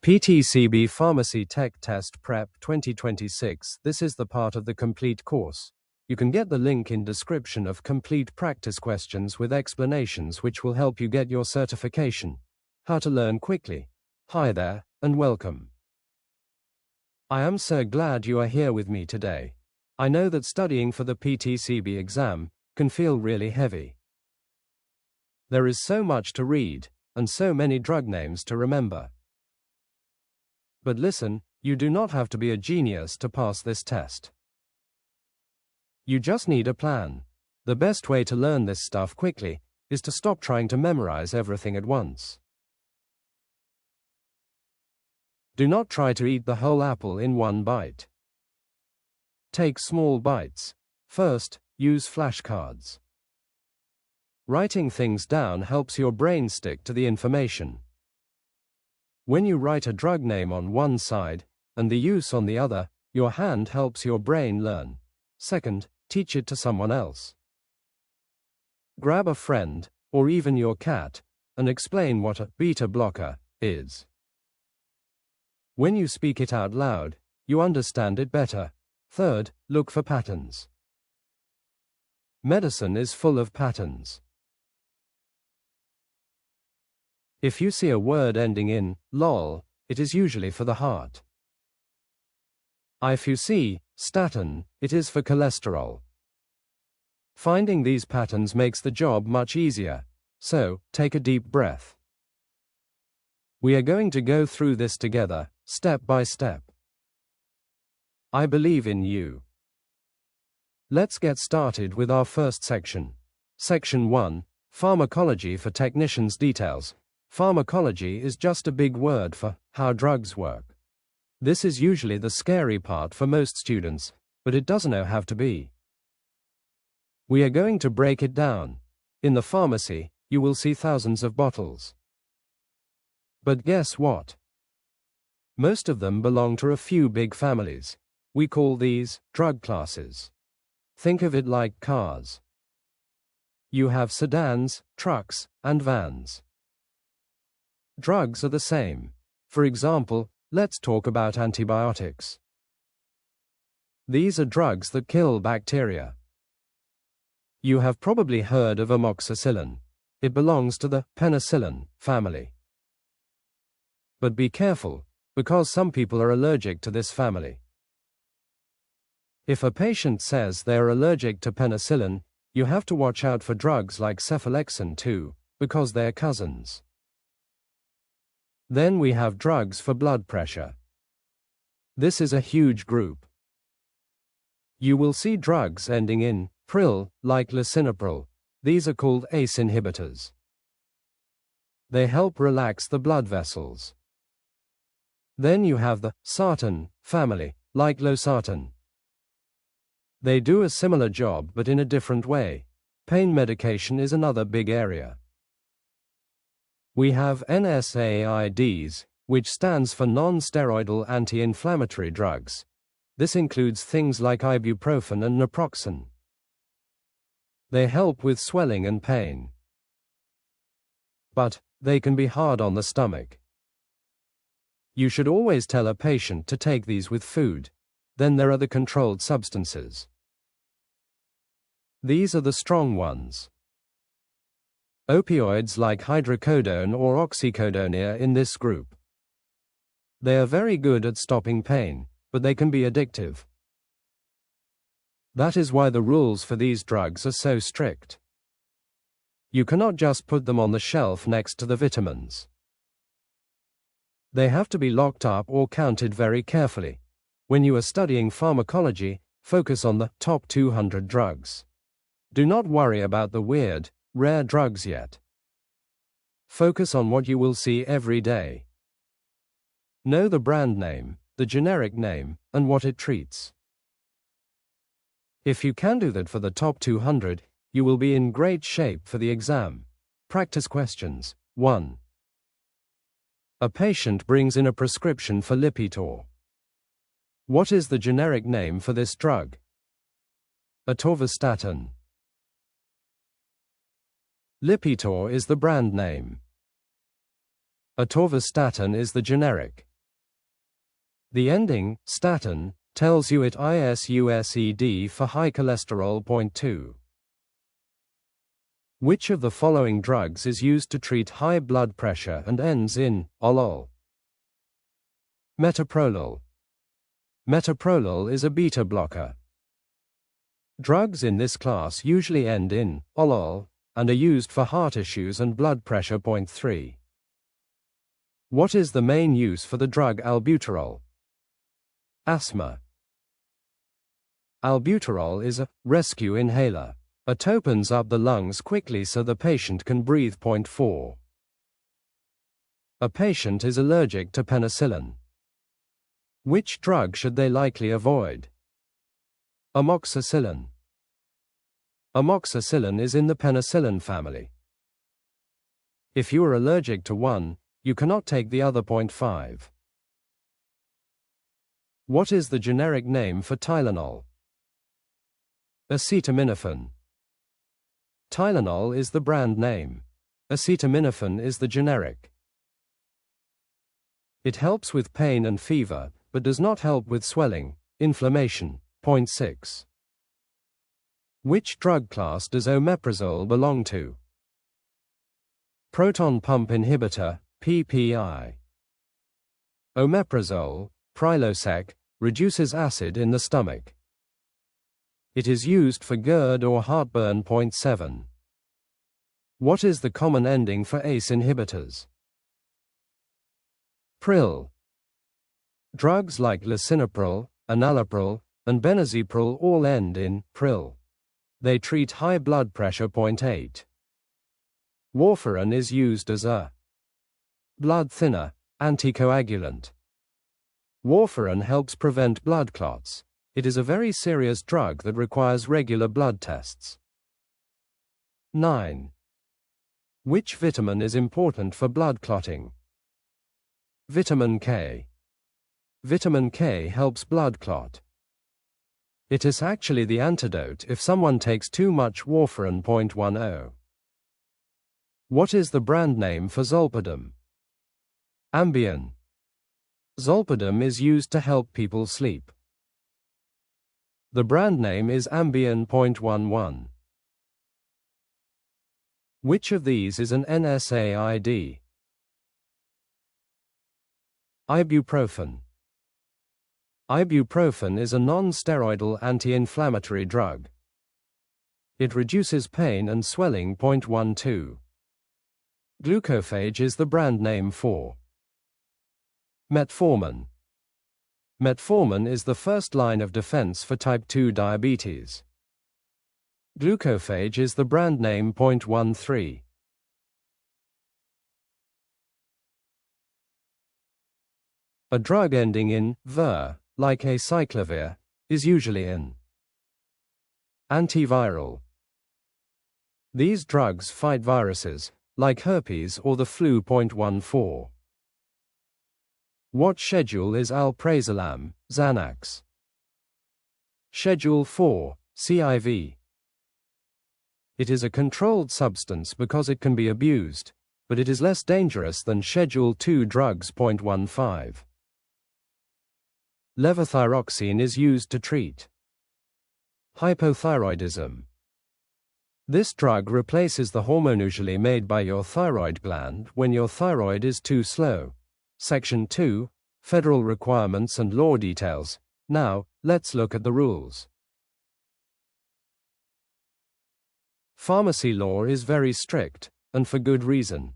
PTCB Pharmacy Tech Test Prep 2026. This is the part of the complete course. You can get the link in description of complete practice questions with explanations which will help you get your certification. How to learn quickly. Hi there, and welcome. I am so glad you are here with me today. I know that studying for the PTCB exam can feel really heavy. There is so much to read, and so many drug names to remember. But listen, you do not have to be a genius to pass this test. You just need a plan. The best way to learn this stuff quickly is to stop trying to memorize everything at once. Do not try to eat the whole apple in one bite. Take small bites. First, use flashcards. Writing things down helps your brain stick to the information. When you write a drug name on one side and the use on the other, your hand helps your brain learn. Second, teach it to someone else. Grab a friend, or even your cat, and explain what a beta blocker is. When you speak it out loud, you understand it better. Third, look for patterns. Medicine is full of patterns. If you see a word ending in lol, it is usually for the heart. If you see statin, it is for cholesterol. Finding these patterns makes the job much easier, so take a deep breath. We are going to go through this together, step by step. I believe in you. Let's get started with our first section. Section 1, Pharmacology for Technicians Details. Pharmacology is just a big word for how drugs work. This is usually the scary part for most students, but it doesn't have to be. We are going to break it down. In the pharmacy, you will see thousands of bottles. But guess what? Most of them belong to a few big families. We call these drug classes. Think of it like cars. You have sedans, trucks, and vans. Drugs are the same. For example, let's talk about antibiotics. These are drugs that kill bacteria. You have probably heard of amoxicillin. It belongs to the penicillin family. But be careful, because some people are allergic to this family. If a patient says they are allergic to penicillin, you have to watch out for drugs like cephalexin too, because they are cousins. Then we have drugs for blood pressure. This is a huge group. You will see drugs ending in pril, like lisinopril. These are called ACE inhibitors. They help relax the blood vessels. Then you have the sartan family, like losartan. They do a similar job but in a different way. Pain medication is another big area. We have NSAIDs, which stands for non-steroidal anti-inflammatory drugs. This includes things like ibuprofen and naproxen. They help with swelling and pain. But they can be hard on the stomach. You should always tell a patient to take these with food. Then there are the controlled substances. These are the strong ones. Opioids like hydrocodone or oxycodone are in this group. They are very good at stopping pain, but they can be addictive. That is why the rules for these drugs are so strict. You cannot just put them on the shelf next to the vitamins. They have to be locked up or counted very carefully. When you are studying pharmacology, focus on the top 200 drugs. Do not worry about the weird, rare drugs yet. Focus on what you will see every day. Know the brand name, the generic name, and what it treats. If you can do that for the top 200, you will be in great shape for the exam. Practice questions. 1. A patient brings in a prescription for Lipitor. What is the generic name for this drug? Atorvastatin. Lipitor is the brand name. Atorvastatin is the generic. The ending, statin, tells you it ISUSED for high cholesterol. Point 2. Which of the following drugs is used to treat high blood pressure and ends in -ol? Metoprolol. Metoprolol is a beta blocker. Drugs in this class usually end in -ol and are used for heart issues and blood pressure. Point 3. What is the main use for the drug albuterol? Asthma. Albuterol is a rescue inhaler. It opens up the lungs quickly so the patient can breathe. Point 4. A patient is allergic to penicillin. Which drug should they likely avoid? Amoxicillin. Amoxicillin is in the penicillin family. If you are allergic to one, you cannot take the other. Point 5. What is the generic name for Tylenol? Acetaminophen. Tylenol is the brand name. Acetaminophen is the generic. It helps with pain and fever, but does not help with swelling, inflammation. Point 6. Which drug class does omeprazole belong to? Proton pump inhibitor, PPI. Omeprazole, Prilosec, reduces acid in the stomach. It is used for GERD or heartburn. Point 7. What is the common ending for ACE inhibitors? Pril. Drugs like lisinopril, enalapril, and benazepril all end in pril. They treat high blood pressure. Point 8. Warfarin is used as a blood thinner, anticoagulant. Warfarin helps prevent blood clots. It is a very serious drug that requires regular blood tests. 9. Which vitamin is important for blood clotting? Vitamin K. Vitamin K helps blood clot. It is actually the antidote if someone takes too much warfarin. Point 10. What is the brand name for Zolpidem? Ambien. Zolpidem is used to help people sleep. The brand name is Ambien. Point 11. Which of these is an NSAID? Ibuprofen. Ibuprofen is a non-steroidal anti-inflammatory drug. It reduces pain and swelling. Point 12. Glucophage is the brand name for metformin. Metformin is the first line of defense for type 2 diabetes. Glucophage is the brand name. Point 13. A drug ending in -ver, like acyclovir, is usually in antiviral. These drugs fight viruses, like herpes or the flu. Point 14. What schedule is alprazolam, Xanax? Schedule 4, CIV. It is a controlled substance because it can be abused, but it is less dangerous than Schedule 2 drugs. Point 15. Levothyroxine is used to treat hypothyroidism. This drug replaces the hormone usually made by your thyroid gland when your thyroid is too slow. Section 2, Federal Requirements and Law Details. Now, let's look at the rules. Pharmacy law is very strict, and for good reason.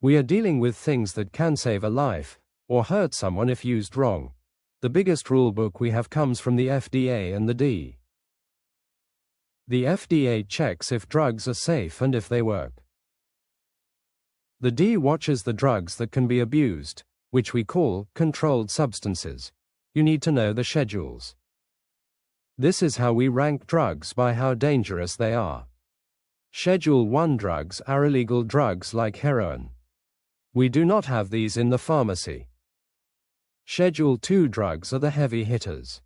We are dealing with things that can save a life, or hurt someone if used wrong. The biggest rulebook we have comes from the FDA and the DEA. The FDA checks if drugs are safe and if they work. The DEA watches the drugs that can be abused, which we call controlled substances. You need to know the schedules. This is how we rank drugs by how dangerous they are. Schedule 1 drugs are illegal drugs like heroin. We do not have these in the pharmacy. Schedule 2 drugs are the heavy hitters.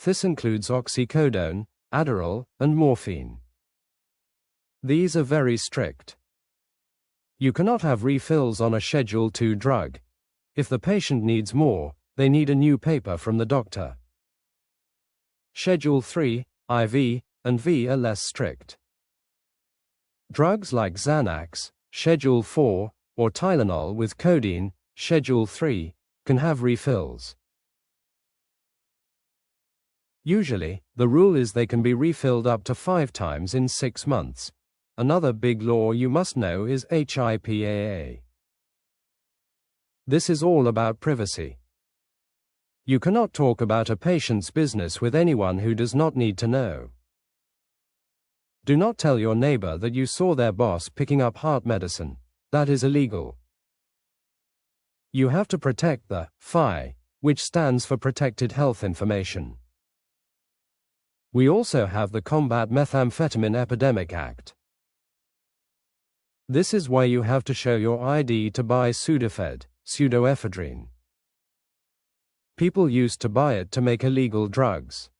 This includes oxycodone, Adderall, and morphine. These are very strict. You cannot have refills on a Schedule 2 drug. If the patient needs more, they need a new paper from the doctor. Schedule 3, IV, and V are less strict. Drugs like Xanax, Schedule 4, or Tylenol with codeine, Schedule 3, can have refills. Usually, the rule is they can be refilled up to 5 times in 6 months. Another big law you must know is HIPAA. This is all about privacy. You cannot talk about a patient's business with anyone who does not need to know. Do not tell your neighbor that you saw their boss picking up heart medicine. That is illegal. You have to protect the PHI, which stands for Protected Health Information. We also have the Combat Methamphetamine Epidemic Act. This is why you have to show your ID to buy Sudafed, pseudoephedrine. People used to buy it to make illegal drugs.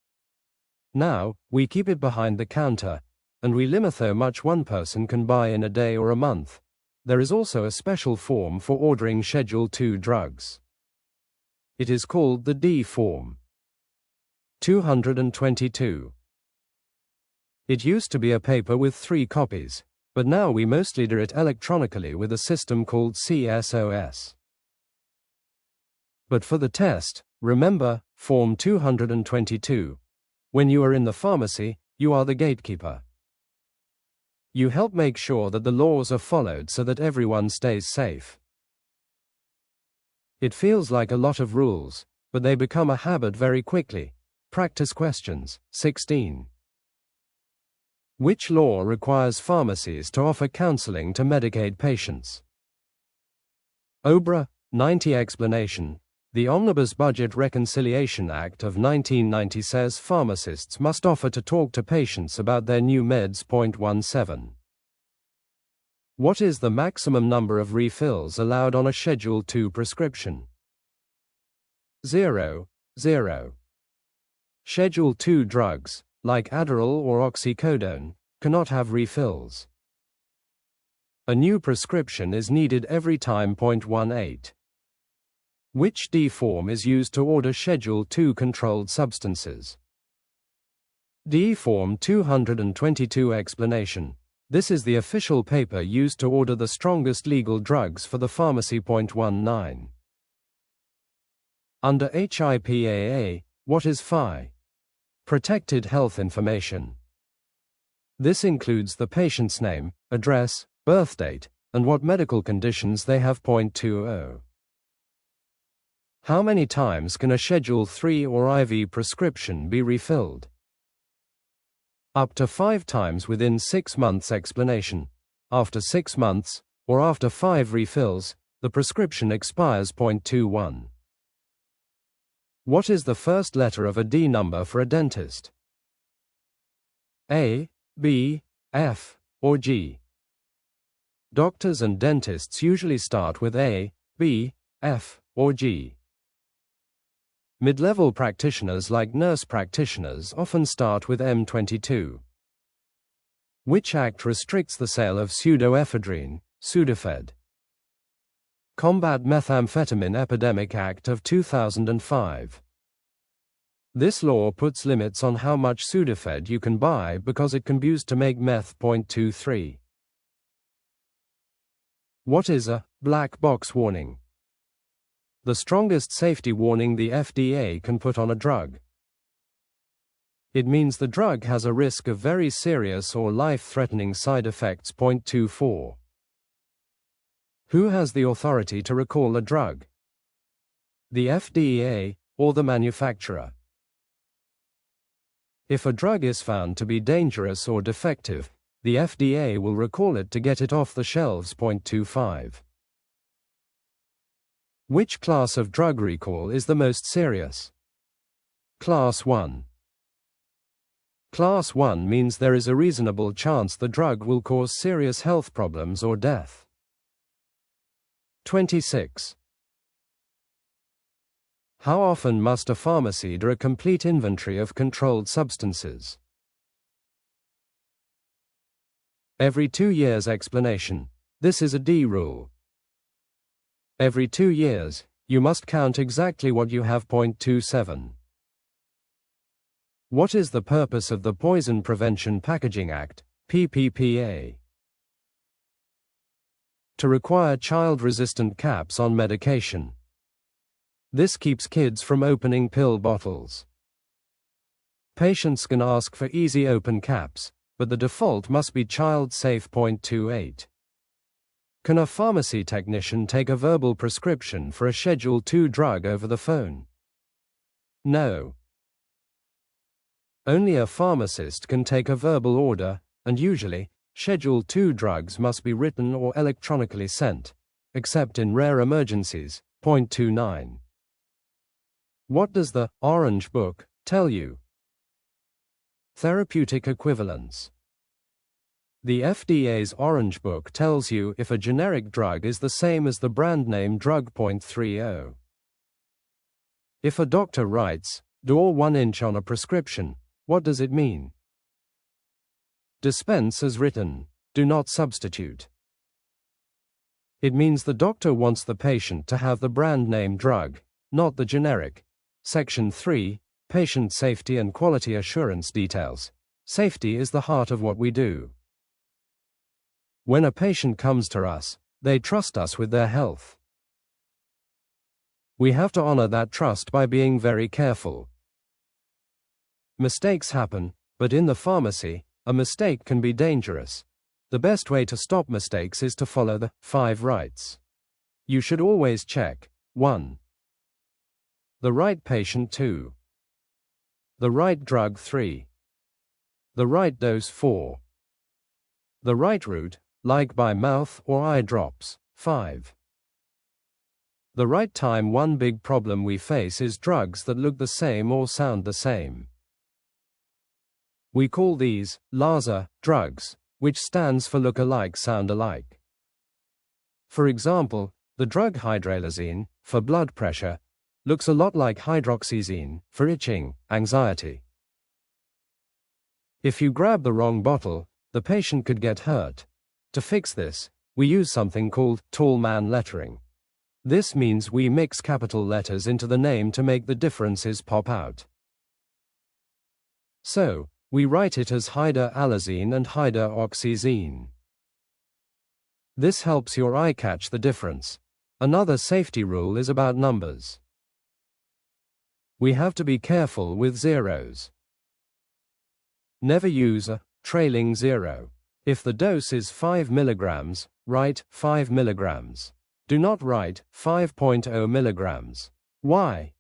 Now, we keep it behind the counter, and we limit how much one person can buy in a day or a month. There is also a special form for ordering Schedule 2 drugs. It is called the D form. 222. It used to be a paper with 3 copies, but now we mostly do it electronically with a system called CSOS. But for the test, remember, Form 222. When you are in the pharmacy, you are the gatekeeper. You help make sure that the laws are followed so that everyone stays safe. It feels like a lot of rules, but they become a habit very quickly. Practice questions. 16. Which law requires pharmacies to offer counseling to Medicaid patients? OBRA 90 explanation. The Omnibus Budget Reconciliation Act of 1990 says pharmacists must offer to talk to patients about their new meds. 17. What is the maximum number of refills allowed on a Schedule 2 prescription? 0. Schedule 2 drugs, like Adderall or oxycodone, cannot have refills. A new prescription is needed every time. 18. Which D form is used to order Schedule 2 controlled substances? D Form 222 explanation. This is the official paper used to order the strongest legal drugs for the pharmacy. 19. Under HIPAA, what is PHI? Protected Health Information. This includes the patient's name, address, birth date, and what medical conditions they have. 20. How many times can a Schedule 3 or IV prescription be refilled? Up to 5 times within 6 months. Explanation. After 6 months, or after 5 refills, the prescription expires. 21. What is the first letter of a D number for a dentist? A, B, F, or G? Doctors and dentists usually start with A, B, F, or G. Mid-level practitioners like nurse practitioners often start with M22. Which act restricts the sale of pseudoephedrine, Sudafed? Combat Methamphetamine Epidemic Act of 2005. This law puts limits on how much Sudafed you can buy because it can be used to make meth. 23. What is a black box warning? The strongest safety warning the FDA can put on a drug. It means the drug has a risk of very serious or life-threatening side effects. 24. Who has the authority to recall a drug? The FDA, or the manufacturer? If a drug is found to be dangerous or defective, the FDA will recall it to get it off the shelves. 25. Which class of drug recall is the most serious? Class 1. Class 1 means there is a reasonable chance the drug will cause serious health problems or death. 26. How often must a pharmacy do a complete inventory of controlled substances? Every 2 years. Explanation. This is a D rule. Every 2 years, You must count exactly what you have. 27. What is the purpose of the Poison Prevention Packaging Act, PPPA? To require child-resistant caps on medication. This keeps kids from opening pill bottles. Patients can ask for easy open caps, but the default must be child-safe. 28. Can a pharmacy technician take a verbal prescription for a Schedule II drug over the phone? No. Only a pharmacist can take a verbal order, and usually, Schedule II drugs must be written or electronically sent, except in rare emergencies. 29. What does the Orange Book tell you? Therapeutic equivalence. The FDA's Orange Book tells you if a generic drug is the same as the brand name drug. 30. If a doctor writes, "Draw 1 inch" on a prescription, what does it mean? Dispense as written, do not substitute. It means the doctor wants the patient to have the brand name drug, not the generic. Section 3, Patient Safety and Quality Assurance Details. Safety is the heart of what we do. When a patient comes to us, they trust us with their health. We have to honor that trust by being very careful. Mistakes happen, but in the pharmacy, a mistake can be dangerous. The best way to stop mistakes is to follow the 5 rights. You should always check: 1. The right patient. 2. The right drug. 3. The right dose. 4. The right route, like by mouth or eye drops. 5. The right time. One big problem we face is drugs that look the same or sound the same. We call these LASA drugs, which stands for look alike, sound alike. For example, the drug hydralazine, for blood pressure, looks a lot like hydroxyzine, for itching, anxiety. If you grab the wrong bottle, the patient could get hurt. To fix this, we use something called tall man lettering. This means we mix capital letters into the name to make the differences pop out. So, we write it as hydralazine and hydroxyzine. This helps your eye catch the difference. Another safety rule is about numbers. We have to be careful with zeros. Never use a trailing zero. If the dose is 5 mg, write 5 mg. Do not write 5.0 mg. Why?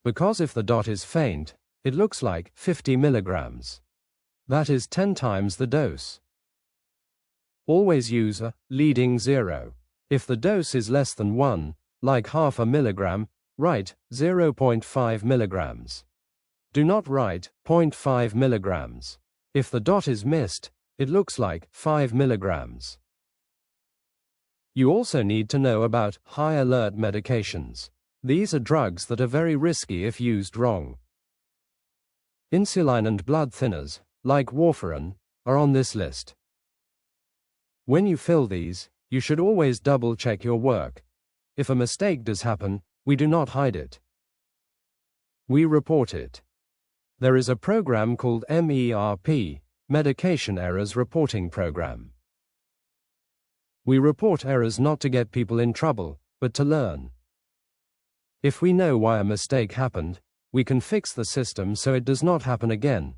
Because if the dot is faint, it looks like 50 mg. That is 10 times the dose. Always use a leading zero. If the dose is less than 1, like half a milligram, write 0.5 mg. Do not write 0.5 mg. If the dot is missed, it looks like 5 mg. You also need to know about high alert medications. These are drugs that are very risky if used wrong. Insulin and blood thinners, like warfarin, are on this list. When you fill these, you should always double-check your work. If a mistake does happen, we do not hide it. We report it. There is a program called MERP, Medication Errors Reporting Program. We report errors not to get people in trouble, but to learn. If we know why a mistake happened, we can fix the system so it does not happen again.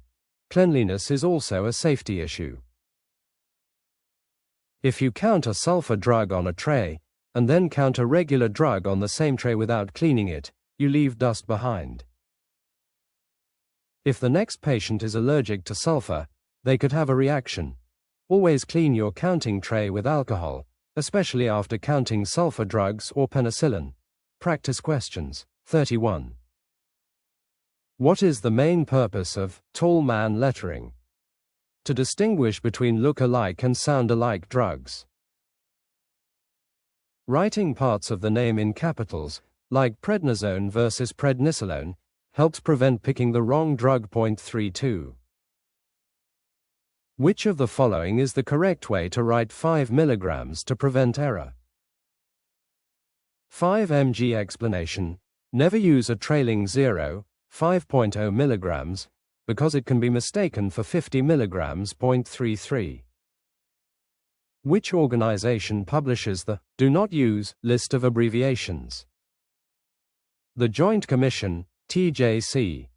Cleanliness is also a safety issue. If you count a sulfur drug on a tray, and then count a regular drug on the same tray without cleaning it, you leave dust behind. If the next patient is allergic to sulfur, they could have a reaction. Always clean your counting tray with alcohol, especially after counting sulfur drugs or penicillin. Practice questions. 31. What is the main purpose of tall man lettering? To distinguish between look-alike and sound-alike drugs. Writing parts of the name in capitals, like prednisone versus prednisolone, helps prevent picking the wrong drug. 32. Which of the following is the correct way to write 5 mg to prevent error? 5 mg explanation. Never use a trailing 0, 5.0 mg, because it can be mistaken for 50 mg. 0.33. Which organization publishes the "Do Not Use" list of abbreviations? The Joint Commission, TJC.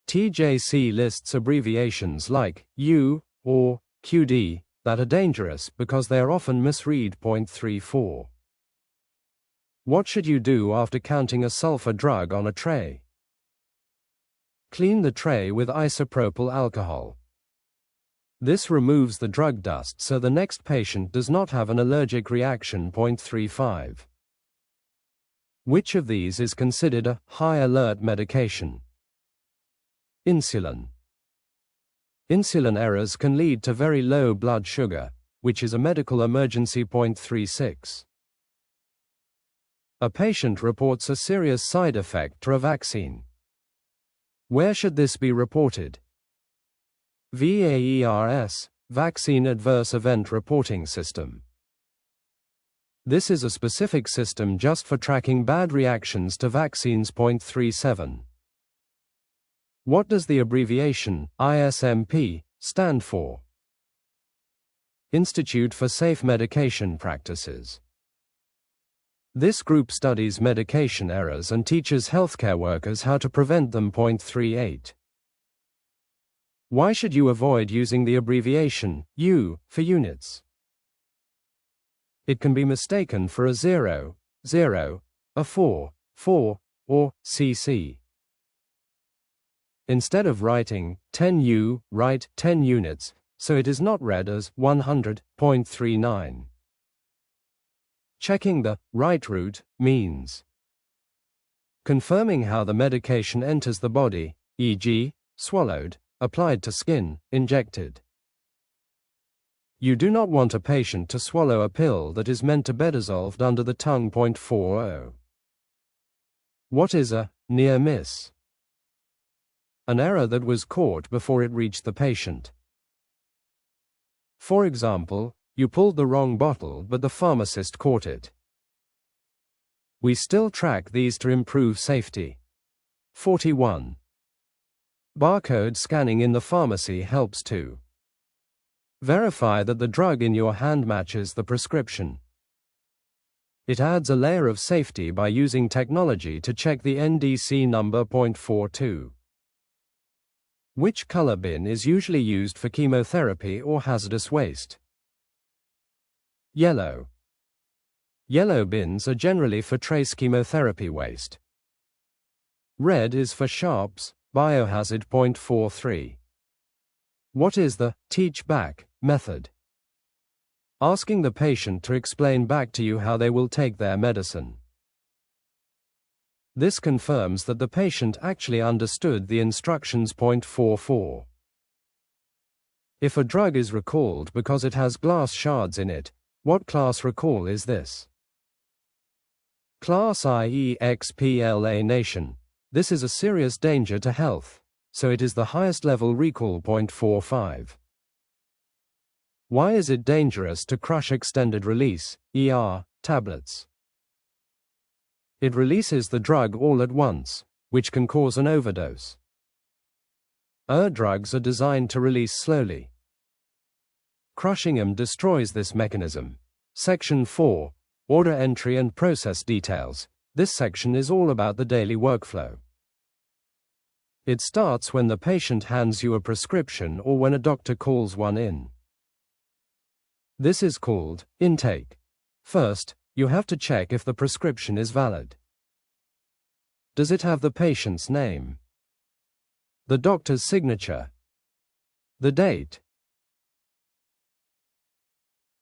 TJC lists abbreviations like U or QD that are dangerous because they are often misread. 0.34. What should you do after counting a sulfur drug on a tray? Clean the tray with isopropyl alcohol. This removes the drug dust so the next patient does not have an allergic reaction. 0.35. Which of these is considered a high alert medication? Insulin. Insulin errors can lead to very low blood sugar, which is a medical emergency. 0.36. A patient reports a serious side effect to a vaccine. Where should this be reported? VAERS, Vaccine Adverse Event Reporting System. This is a specific system just for tracking bad reactions to vaccines. 0.37. What does the abbreviation ISMP stand for? Institute for Safe Medication Practices. This group studies medication errors and teaches healthcare workers how to prevent them. 0.38. Why should you avoid using the abbreviation U for units? It can be mistaken for a 0, 0, a 4, 4, or cc. Instead of writing 10U, write 10 units, so it is not read as 100.39. Checking the right route means confirming how the medication enters the body, e.g., swallowed, applied to skin, injected. You do not want a patient to swallow a pill that is meant to be dissolved under the tongue. 0.40. What is a near miss? An error that was caught before it reached the patient. For example, you pulled the wrong bottle but the pharmacist caught it. We still track these to improve safety. 41. Barcode scanning in the pharmacy helps too. Verify that the drug in your hand matches the prescription. It adds a layer of safety by using technology to check the NDC number. 0.42. Which color bin is usually used for chemotherapy or hazardous waste? Yellow. Yellow bins are generally for trace chemotherapy waste. Red is for sharps, biohazard. 0.43. What is the teach back method? Asking the patient to explain back to you how they will take their medicine. This confirms that the patient actually understood the instructions. 0.44. If a drug is recalled because it has glass shards in it, what class recall is this? Class IEXPLA Nation. This is a serious danger to health, so it is the highest level recall. 0.45. Why is it dangerous to crush extended release, tablets? It releases the drug all at once, which can cause an overdose. Drugs are designed to release slowly. Crushing them destroys this mechanism. Section 4, Order Entry and Process Details. This section is all about the daily workflow. It starts when the patient hands you a prescription or when a doctor calls one in. This is called intake. First, you have to check if the prescription is valid. Does it have the patient's name? The doctor's signature? The date?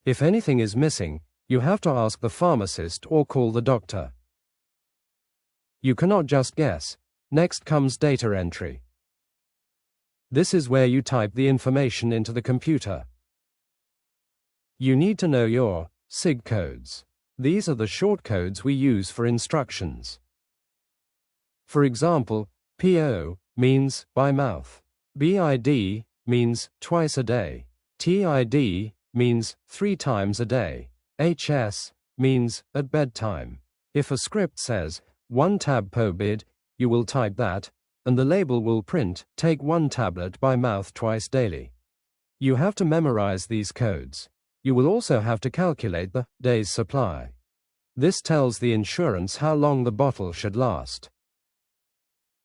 If anything is missing, you have to ask the pharmacist or call the doctor. You cannot just guess. Next comes data entry. This is where you type the information into the computer. You need to know your SIG codes. These are the short codes we use for instructions. For example, PO means by mouth. BID means twice a day. TID means 3 times a day. HS means at bedtime. If a script says 1 tab per bid, you will type that, and the label will print, take 1 tablet by mouth twice daily. You have to memorize these codes. You will also have to calculate the day's supply. This tells the insurance how long the bottle should last.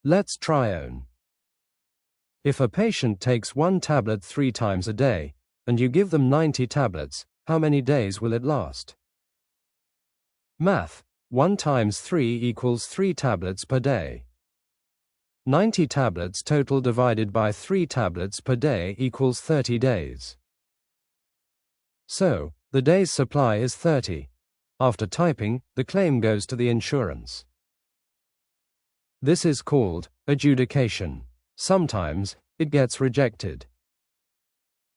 Let's try on. If a patient takes 1 tablet 3 times a day, and you give them 90 tablets, how many days will it last? Math. 1 times 3 equals 3 tablets per day. 90 tablets total divided by 3 tablets per day equals 30 days. So, the day's supply is 30. After typing, the claim goes to the insurance. This is called adjudication. Sometimes, it gets rejected.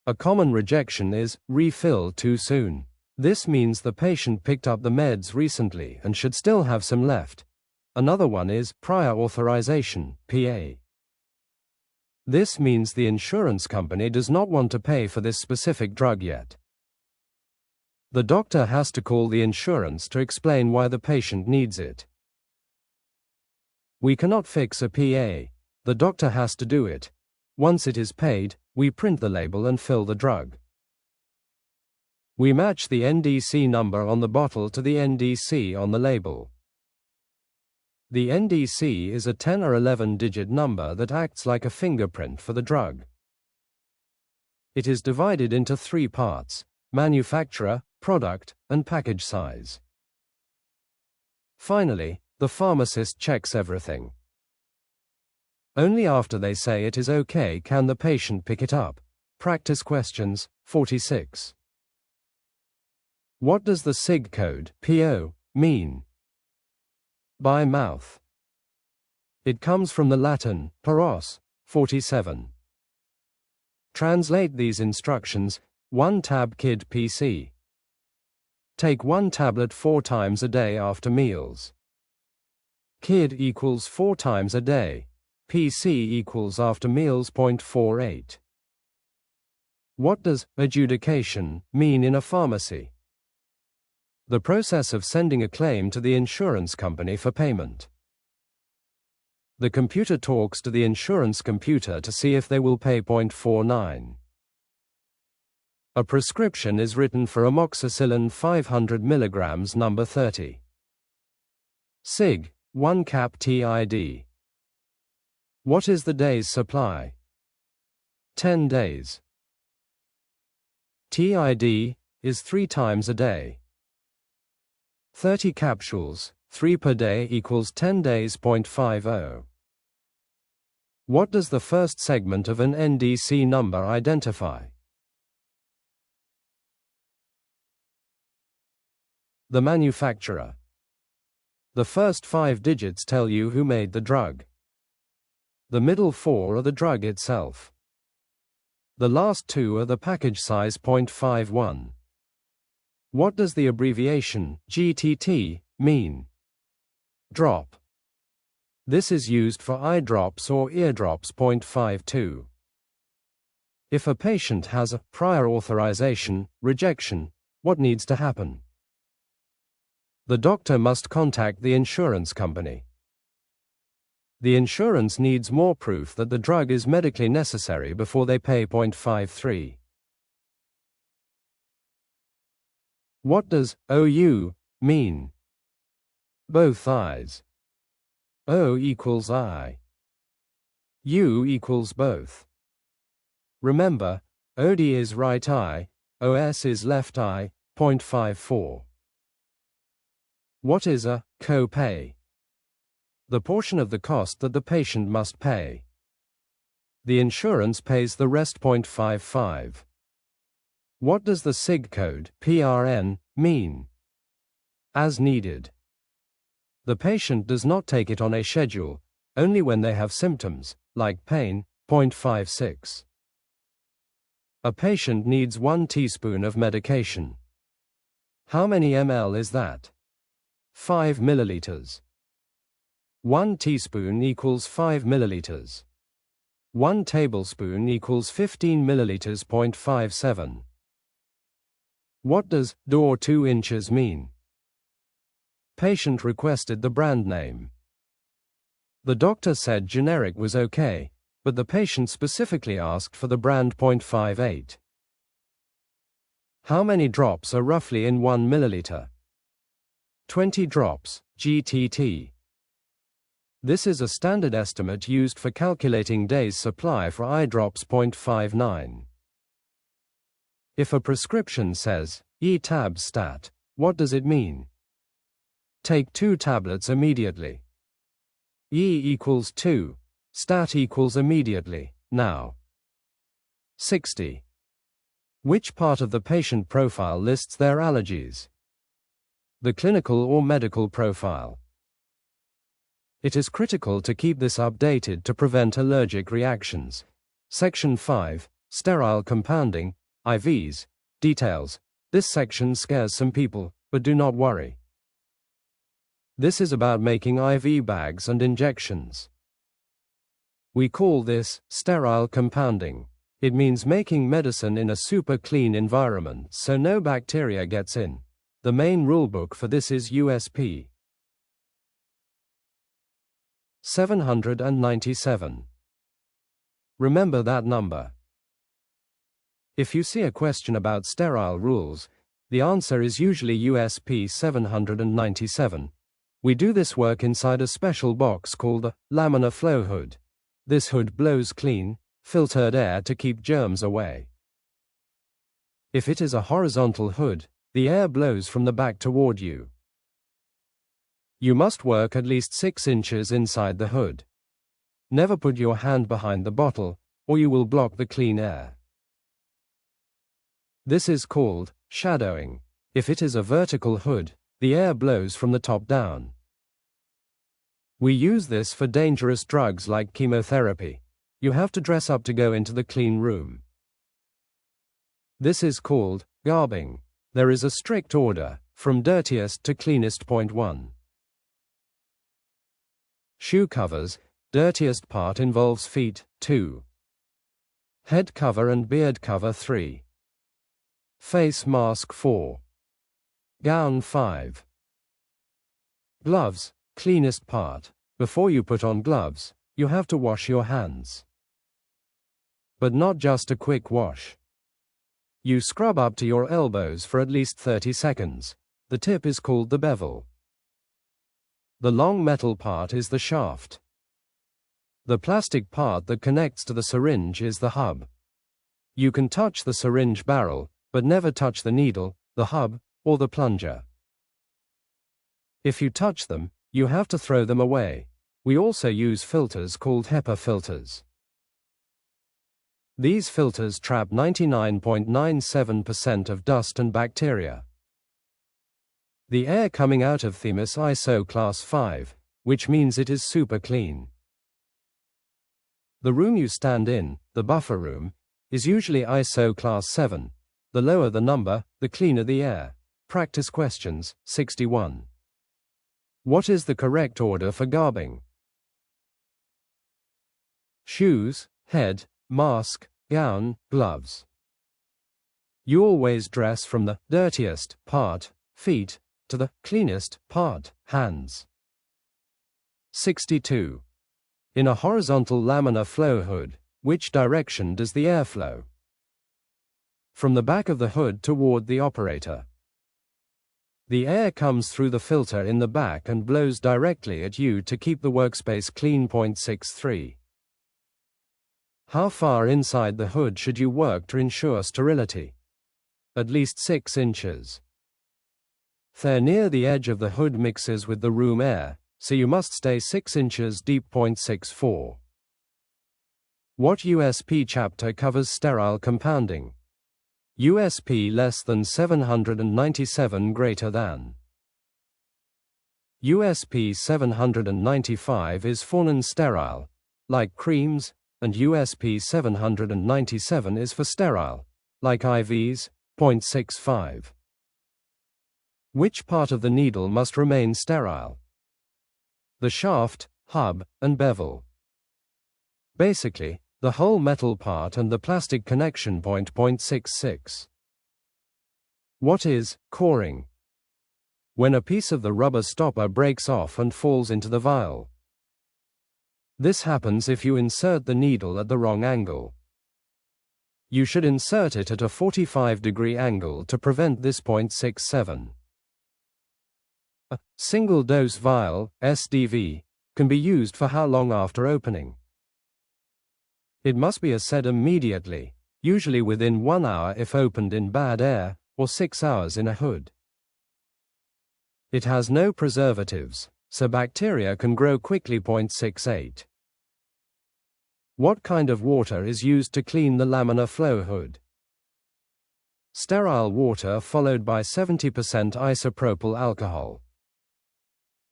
A common rejection is refill too soon. This means the patient picked up the meds recently and should still have some left. Another one is prior authorization, PA. This means the insurance company does not want to pay for this specific drug yet. The doctor has to call the insurance to explain why the patient needs it. We cannot fix a PA. The doctor has to do it. Once it is paid, we print the label and fill the drug. We match the NDC number on the bottle to the NDC on the label. The NDC is a 10 or 11-digit number that acts like a fingerprint for the drug. It is divided into 3 parts: manufacturer, product, and package size. Finally, the pharmacist checks everything. Only after they say it is okay can the patient pick it up. Practice questions, 46. What does the SIG code, PO, mean? By mouth. It comes from the Latin, paros, 47. Translate these instructions, 1 tab kid PC. Take 1 tablet 4 times a day after meals. Kid equals 4 times a day. PC equals after meals. 0.48. What does adjudication mean in a pharmacy? The process of sending a claim to the insurance company for payment. The computer talks to the insurance computer to see if they will pay. 0.49. A prescription is written for amoxicillin 500 mg number 30. SIG, 1 cap TID. What is the day's supply? 10 days. TID is 3 times a day. 30 capsules, 3 per day equals 10 days. 0.50. What does the first segment of an NDC number identify? The manufacturer. The first 5 digits tell you who made the drug. The middle 4 are the drug itself. The last 2 are the package size. 0.51. What does the abbreviation GTT mean? Drop. This is used for eye drops or eardrops. 0.52. If a patient has a prior authorization rejection, what needs to happen? The doctor must contact the insurance company. The insurance needs more proof that the drug is medically necessary before they pay. 0.53. What does OU mean? Both eyes. O equals eye. U equals both. Remember, OD is right eye, OS is left eye. 0.54. What is a co-pay? The portion of the cost that the patient must pay. The insurance pays the rest. 0.55. What does the SIG code, PRN, mean? As needed. The patient does not take it on a schedule, only when they have symptoms, like pain. 0.56. A patient needs 1 teaspoon of medication. How many ml is that? 5 milliliters. 1 teaspoon equals 5 milliliters. 1 tablespoon equals 15 milliliters. 0.57. What does door 2 inches mean? Patient requested the brand name. The doctor said generic was okay, but the patient specifically asked for the brand .58. How many drops are roughly in 1 milliliter? 20 drops, GTT. This is a standard estimate used for calculating days' supply for eye drops. .59. If a prescription says, E-tab stat, what does it mean? Take 2 tablets immediately. E equals 2, stat equals immediately, now. 60. Which part of the patient profile lists their allergies? The clinical or medical profile. It is critical to keep this updated to prevent allergic reactions. Section 5, Sterile Compounding, IVs, Details. This section scares some people, but do not worry. This is about making IV bags and injections. We call this sterile compounding. It means making medicine in a super clean environment so no bacteria gets in. The main rulebook for this is USP 797. Remember that number. If you see a question about sterile rules, the answer is usually USP 797. We do this work inside a special box called the laminar flow hood. This hood blows clean, filtered air to keep germs away. If it is a horizontal hood, the air blows from the back toward you. You must work at least 6 inches inside the hood. Never put your hand behind the bottle, or you will block the clean air. This is called shadowing. If it is a vertical hood, the air blows from the top down. We use this for dangerous drugs like chemotherapy. You have to dress up to go into the clean room. This is called garbing. There is a strict order, from dirtiest to cleanest. Point 1. Shoe covers, dirtiest part involves feet, 2. Head cover and beard cover, 3. Face mask, 4. Gown, 5. Gloves, cleanest part. Before you put on gloves, you have to wash your hands. But not just a quick wash. You scrub up to your elbows for at least 30 seconds. The tip is called the bevel. The long metal part is the shaft. The plastic part that connects to the syringe is the hub. You can touch the syringe barrel, but never touch the needle, the hub, or the plunger. If you touch them, you have to throw them away. We also use filters called HEPA filters. These filters trap 99.97% of dust and bacteria. The air coming out of them is ISO class 5, which means it is super clean. The room you stand in, the buffer room, is usually ISO class 7. The lower the number, the cleaner the air. Practice questions, 61. What is the correct order for garbing? Shoes, head, mask, gown, gloves. You always dress from the dirtiest part, feet, to the cleanest part, hands. 62. In a horizontal laminar flow hood, which direction does the air flow? From the back of the hood toward the operator. The air comes through the filter in the back and blows directly at you to keep the workspace clean. 63. How far inside the hood should you work to ensure sterility? At least 6 inches. They're near the edge of the hood mixes with the room air, so you must stay 6 inches deep. 64. What USP chapter covers sterile compounding? USP less than 797 greater than. USP 795 is for non-sterile, like creams, and USP 797 is for sterile, like IVs. 65. Which part of the needle must remain sterile? The shaft, hub, and bevel. Basically, the whole metal part and the plastic connection. 66. What is coring? when a piece of the rubber stopper breaks off and falls into the vial. This happens if you insert the needle at the wrong angle. You should insert it at a 45-degree angle to prevent this. 0.67. A single-dose vial, SDV, can be used for how long after opening? It must be assayed immediately, usually within 1 hour if opened in bad air, or 6 hours in a hood. It has no preservatives, so bacteria can grow quickly. 0.68. What kind of water is used to clean the laminar flow hood? Sterile water followed by 70% isopropyl alcohol.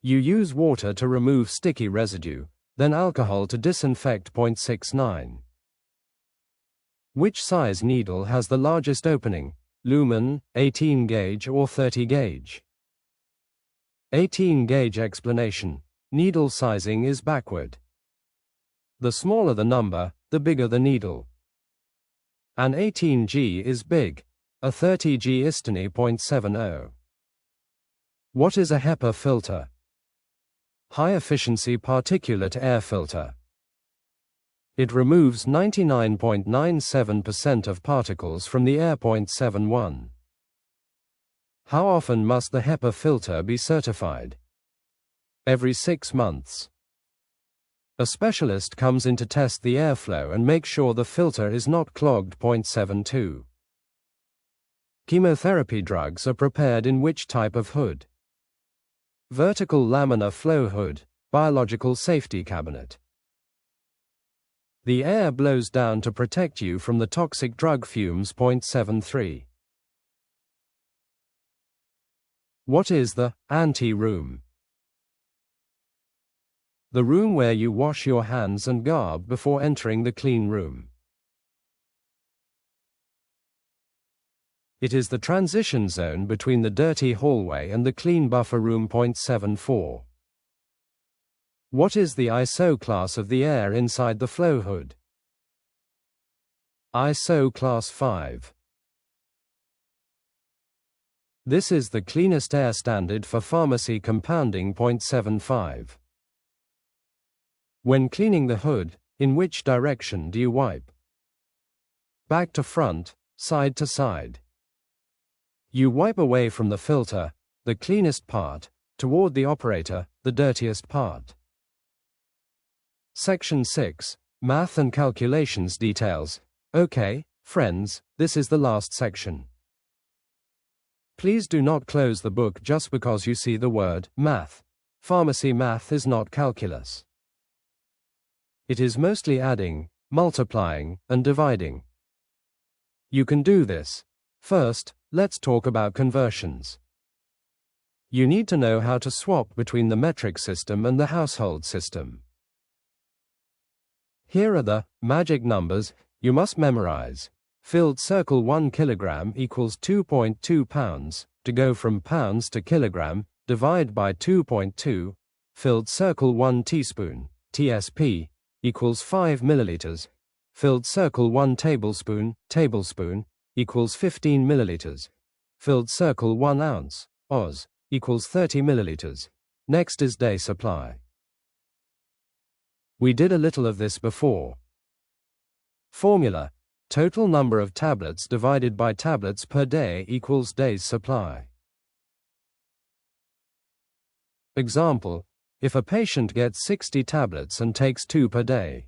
You use water to remove sticky residue, then alcohol to disinfect. 0.69. Which size needle has the largest opening, lumen, 18 gauge or 30 gauge? 18 gauge explanation. Needle sizing is backward. The smaller the number, the bigger the needle. An 18G is big, a 30G istony. 0.70. What is a HEPA filter? High-efficiency particulate air filter. It removes 99.97% of particles from the air. 0.71. How often must the HEPA filter be certified? Every 6 months. A specialist comes in to test the airflow and make sure the filter is not clogged. 0.72. Chemotherapy drugs are prepared in which type of hood? Vertical laminar flow hood, biological safety cabinet. The air blows down to protect you from the toxic drug fumes. 0.73. What is the ante-room? The room where you wash your hands and garb before entering the clean room. It is the transition zone between the dirty hallway and the clean buffer room. 0.74. What is the ISO class of the air inside the flow hood? ISO class 5. This is the cleanest air standard for pharmacy compounding. 0.75. When cleaning the hood, in which direction do you wipe? Back to front, side to side. You wipe away from the filter, the cleanest part, toward the operator, the dirtiest part. Section 6, Math and Calculations Details. Okay, friends, this is the last section. Please do not close the book just because you see the word math. Pharmacy math is not calculus. It is mostly adding, multiplying, and dividing. You can do this. First, let's talk about conversions. You need to know how to swap between the metric system and the household system. Here are the magic numbers you must memorize. Filled circle 1 kilogram equals 2.2 pounds. To go from pounds to kilogram, divide by 2.2. Filled circle 1 teaspoon, TSP, equals 5 milliliters. Filled circle 1 tablespoon, equals 15 milliliters. Filled circle 1 ounce, Oz, equals 30 milliliters. Next is day supply. We did a little of this before. Formula: total number of tablets divided by tablets per day equals days supply. Example: if a patient gets 60 tablets and takes 2 per day,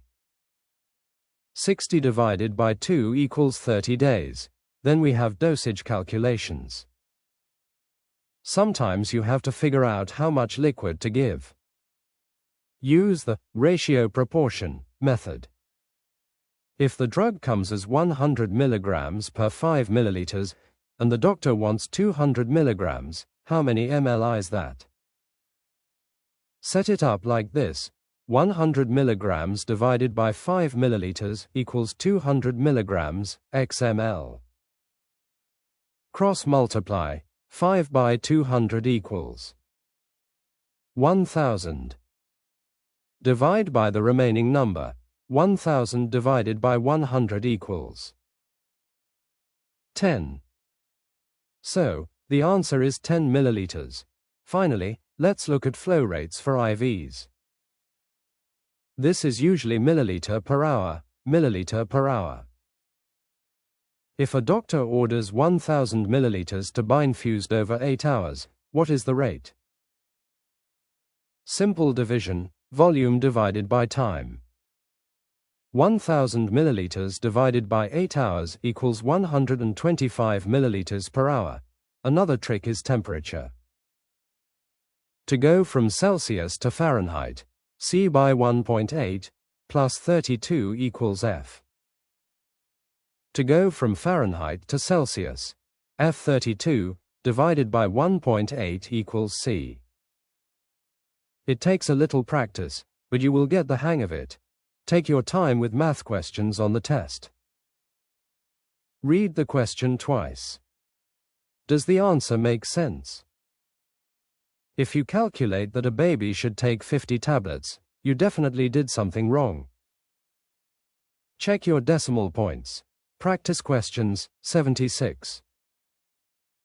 60 divided by 2 equals 30 days. Then we have dosage calculations. Sometimes you have to figure out how much liquid to give. Use the ratio proportion method. If the drug comes as 100 milligrams per 5 milliliters, and the doctor wants 200 milligrams, how many ml is that? Set it up like this: 100 milligrams divided by 5 milliliters equals 200 milligrams, xml. Cross multiply, 5 by 200 equals 1000. Divide by the remaining number, 1000 divided by 100 equals 10. So, the answer is 10 milliliters. Finally, let's look at flow rates for IVs. This is usually milliliter per hour, milliliter per hour. If a doctor orders 1000 milliliters to be infused over 8 hours, what is the rate? Simple division, volume divided by time. 1000 milliliters divided by 8 hours equals 125 milliliters per hour. Another trick is temperature. To go from Celsius to Fahrenheit, C by 1.8 plus 32 equals F. To go from Fahrenheit to Celsius, F32 divided by 1.8 equals C. It takes a little practice, but you will get the hang of it. Take your time with math questions on the test. Read the question twice. Does the answer make sense? If you calculate that a baby should take 50 tablets, you definitely did something wrong. Check your decimal points. Practice questions, 76.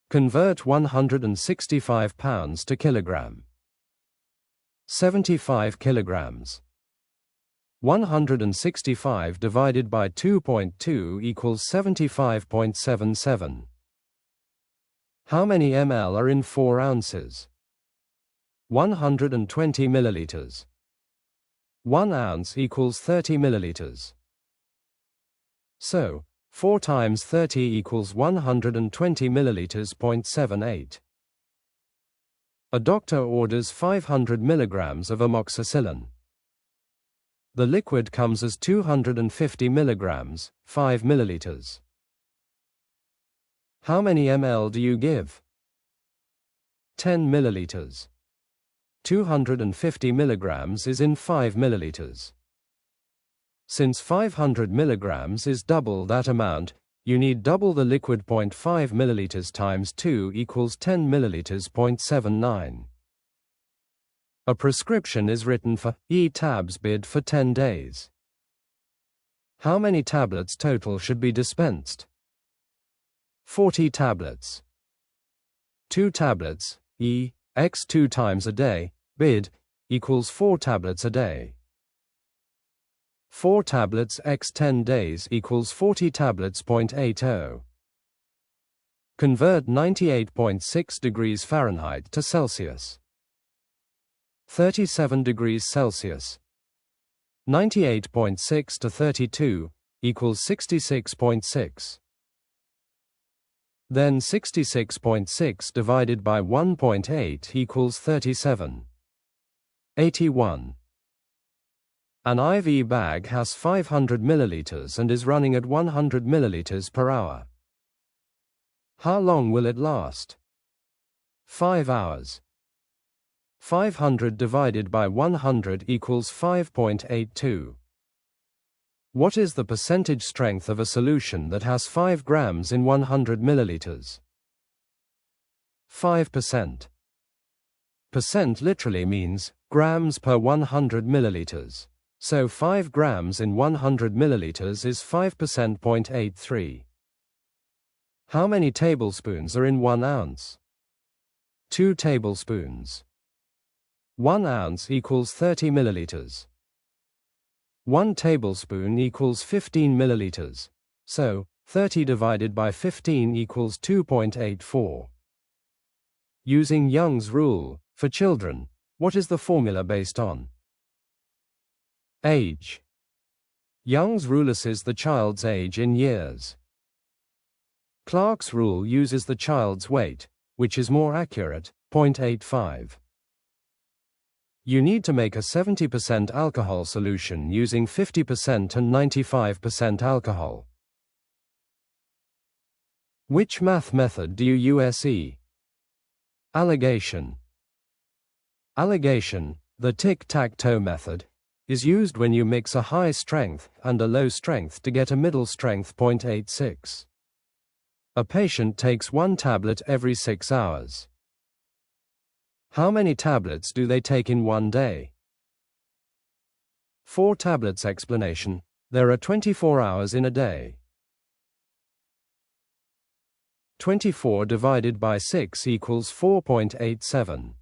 Convert 165 pounds to kilogram. 75 kilograms. 165 divided by 2.2 equals 75.77. How many ml are in 4 ounces? 120 milliliters. 1 ounce equals 30 milliliters. So, 4 times 30 equals 120 milliliters. 0.78. A doctor orders 500 milligrams of amoxicillin. The liquid comes as 250 milligrams, 5 milliliters. How many ml do you give? 10 milliliters. 250 milligrams is in 5 milliliters. Since 500 milligrams is double that amount, you need double the liquid. 0.5 milliliters times 2 equals 10 milliliters. 0.79. A prescription is written for E-tabs bid for 10 days. How many tablets total should be dispensed? 40 tablets. 2 tablets, E, x 2 times a day, bid, equals 4 tablets a day. 4 tablets x 10 days equals 40 tablets. 0.80. Convert 98.6 degrees Fahrenheit to Celsius. 37 degrees Celsius. 98.6 to 32 equals 66.6. Then 66.6 divided by 1.8 equals 37. 81. An IV bag has 500 milliliters and is running at 100 milliliters per hour. How long will it last? 5 hours. 500 divided by 100 equals 5.82. What is the percentage strength of a solution that has 5 grams in 100 milliliters? 5%. Percent literally means grams per 100 milliliters. So 5 grams in 100 milliliters is 5%. 0.83. How many tablespoons are in 1 ounce? 2 tablespoons. 1 ounce equals 30 milliliters. 1 tablespoon equals 15 milliliters. So, 30 divided by 15 equals 2.84. Using Young's rule, for children, what is the formula based on? Age. Young's rule assesses the child's age in years. Clark's rule uses the child's weight, which is more accurate, 0.85. You need to make a 70% alcohol solution using 50% and 95% alcohol. Which math method do you use? Alligation. Alligation, the tic-tac-toe method, is used when you mix a high strength and a low strength to get a middle strength. 0.86. A patient takes 1 tablet every 6 hours. How many tablets do they take in 1 day? 4 tablets. Explanation: there are 24 hours in a day. 24 divided by 6 equals 4.87.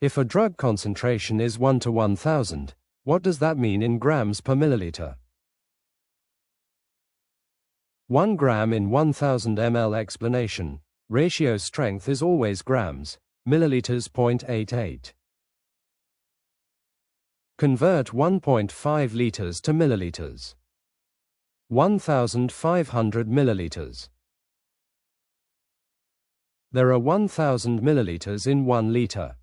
If a drug concentration is 1 to 1000, what does that mean in grams per milliliter? 1 gram in 1000 ml. Explanation: ratio strength is always grams, milliliters. 0.88. Convert 1.5 liters to milliliters. 1500 milliliters. There are 1000 milliliters in 1 liter.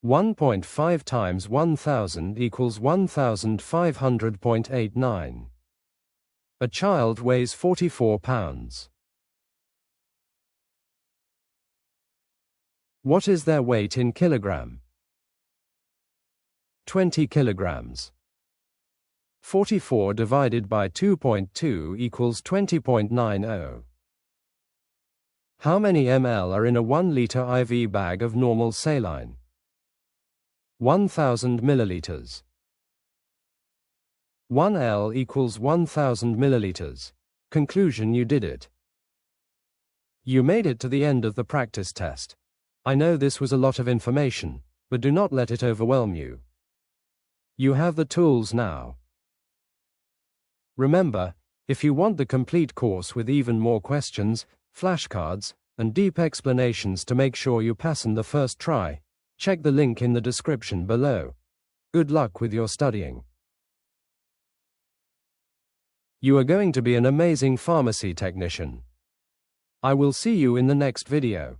1.5 times 1000 equals 1500.89. A child weighs 44 pounds. What is their weight in kilogram? 20 kilograms. 44 divided by 2.2 equals 20.90. How many ml are in a 1 liter IV bag of normal saline? 1000 milliliters. 1 L equals 1000 milliliters. Conclusion: you did it. You made it to the end of the practice test. I know this was a lot of information, but do not let it overwhelm you. You have the tools now. Remember, if you want the complete course with even more questions, flashcards, and deep explanations to make sure you pass in the first try, check the link in the description below. Good luck with your studying. You are going to be an amazing pharmacy technician. I will see you in the next video.